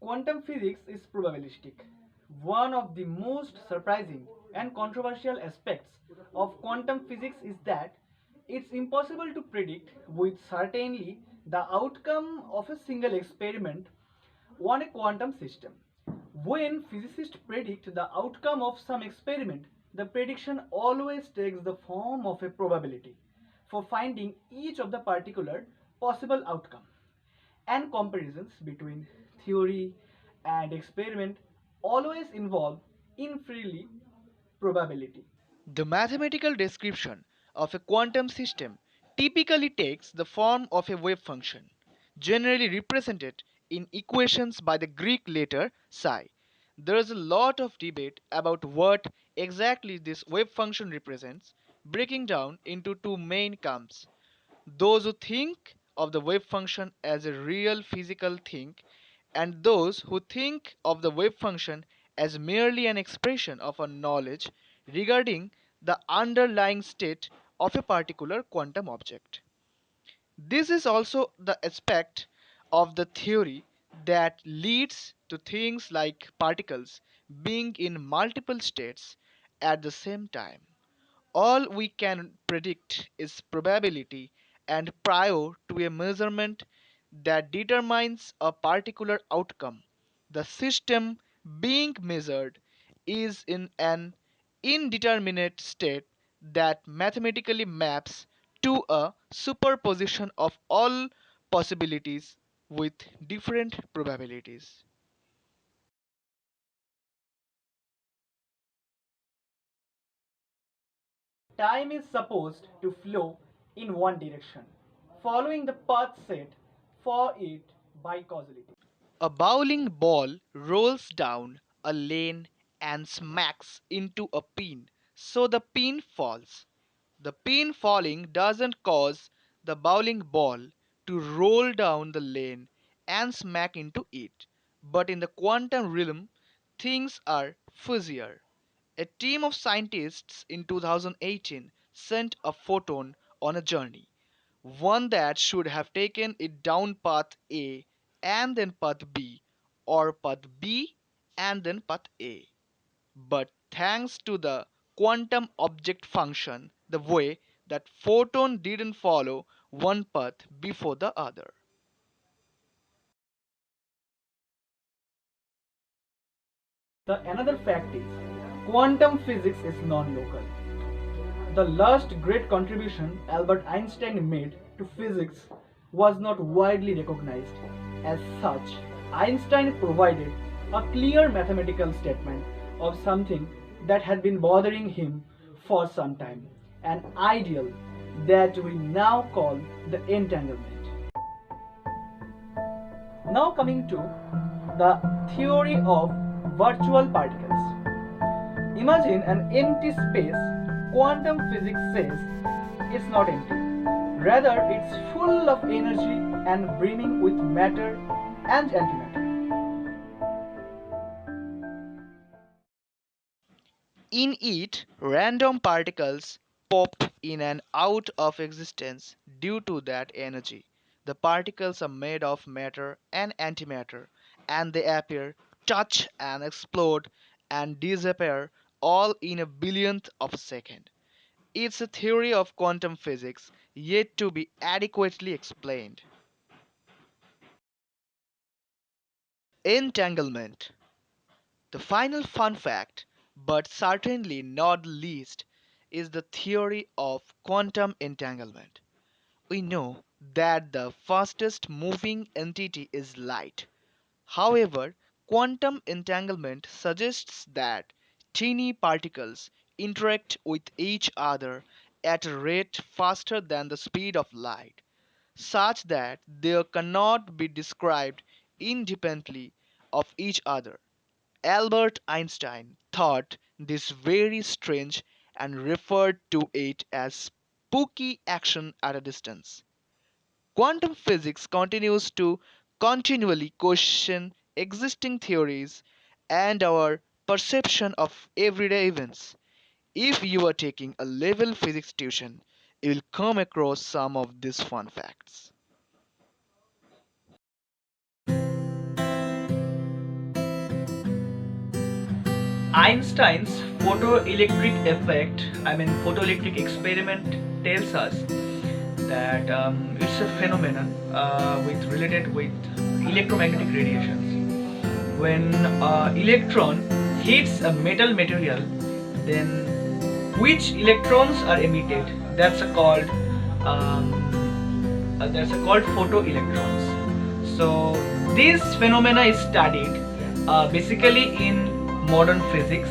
Quantum physics is probabilistic. One of the most surprising and controversial aspects of quantum physics is that it's impossible to predict with certainty the outcome of a single experiment on a quantum system. When physicists predict the outcome of some experiment, the prediction always takes the form of a probability for finding each of the particular possible outcome, and comparisons between theory and experiment always involve infinitely probability. The mathematical description of a quantum system typically takes the form of a wave function, generally represented in equations by the Greek letter psi. There is a lot of debate about what exactly this wave function represents, breaking down into two main camps: those who think of the wave function as a real physical thing, and those who think of the wave function as merely an expression of our knowledge regarding the underlying state of a particular quantum object. This is also the aspect of the theory that leads to things like particles being in multiple states at the same time. All we can predict is probability, and prior to a measurement that determines a particular outcome, the system being measured is in an indeterminate state that mathematically maps to a superposition of all possibilities with different probabilities. Time is supposed to flow in one direction, following the path set for it by causality. A bowling ball rolls down a lane and smacks into a pin, so the pin falls. The pin falling doesn't cause the bowling ball to roll down the lane and smack into it. But in the quantum realm, things are fuzzier. A team of scientists in 2018 sent a photon on a journey, one that should have taken it down path A and then path B, or path B and then path A. But thanks to the quantum object function, the way that photon didn't follow one path before the other. The another fact is quantum physics is non-local. The last great contribution Albert Einstein made to physics was not widely recognized. As such, Einstein provided a clear mathematical statement of something that had been bothering him for some time, an ideal that we now call the entanglement. Now coming to the theory of virtual particles. Imagine an empty space. Quantum physics says it's not empty. Rather, it's full of energy and brimming with matter and antimatter. In it, random particles pop in and out of existence due to that energy. The particles are made of matter and antimatter, and they appear, touch, and explode and disappear all in a billionth of a second. It's a theory of quantum physics yet to be adequately explained. Entanglement. The final fun fact, but certainly not least, is the theory of quantum entanglement. We know that the fastest moving entity is light. However, quantum entanglement suggests that tiny particles interact with each other at a rate faster than the speed of light, such that they cannot be described independently of each other. Albert Einstein thought this very strange and referred to it as spooky action at a distance. Quantum physics continues to continually question existing theories and our perception of everyday events. If you are taking a level physics tuition, you will come across some of these fun facts. Einstein's photoelectric effect, photoelectric experiment tells us that it's a phenomenon related with electromagnetic radiations. When electron hits a metal material, then which electrons are emitted? That's called photoelectrons. So this phenomena is studied basically in modern physics,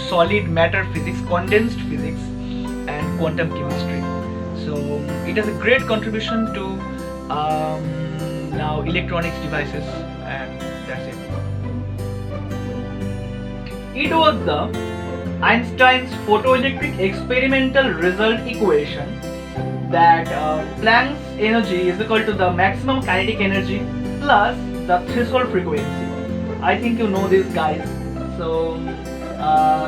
solid matter physics, condensed physics, and quantum chemistry. So it has a great contribution to now electronics devices, and that's it. It was the Einstein's photoelectric experimental result equation that Planck's energy is equal to the maximum kinetic energy plus the threshold frequency. I think you know this, guys. So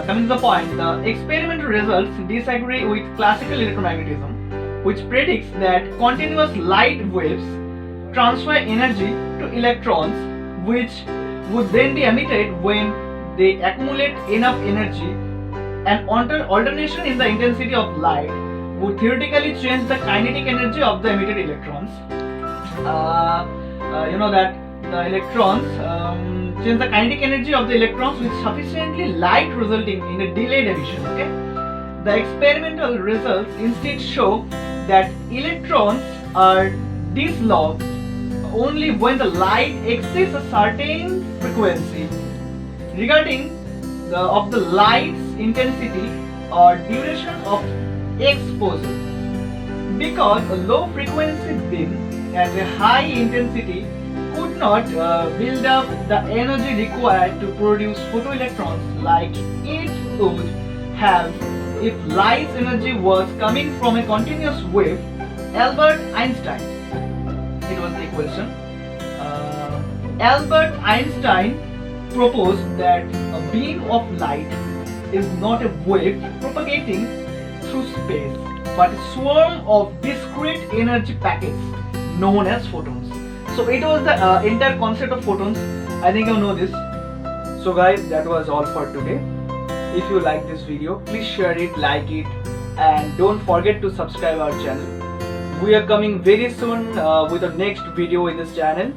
coming to the point, the experimental results disagree with classical electromagnetism, which predicts that continuous light waves transfer energy to electrons, which would then be emitted when they accumulate enough energy. An alternation in the intensity of light would theoretically change the kinetic energy of the emitted electrons. You know that the electrons change the kinetic energy of the electrons with sufficiently light, resulting in a delayed emission. Okay, the experimental results instead show that electrons are dislodged only when the light exceeds a certain frequency. Regarding of the light's intensity or duration of exposure, because a low frequency beam at a high intensity could not build up the energy required to produce photoelectrons like it would have if light's energy was coming from a continuous wave. Albert Einstein, it was the equation. Albert Einstein proposed that a beam of light is not a wave propagating through space, but a swarm of discrete energy packets known as photons. So it was the entire concept of photons. I think you know this. So guys, that was all for today. If you like this video, please share it, like it, and don't forget to subscribe our channel. We are coming very soon with the next video in this channel.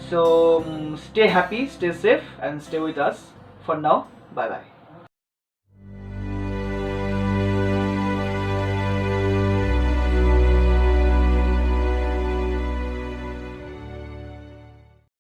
So stay happy, stay safe, and stay with us. For now, bye bye.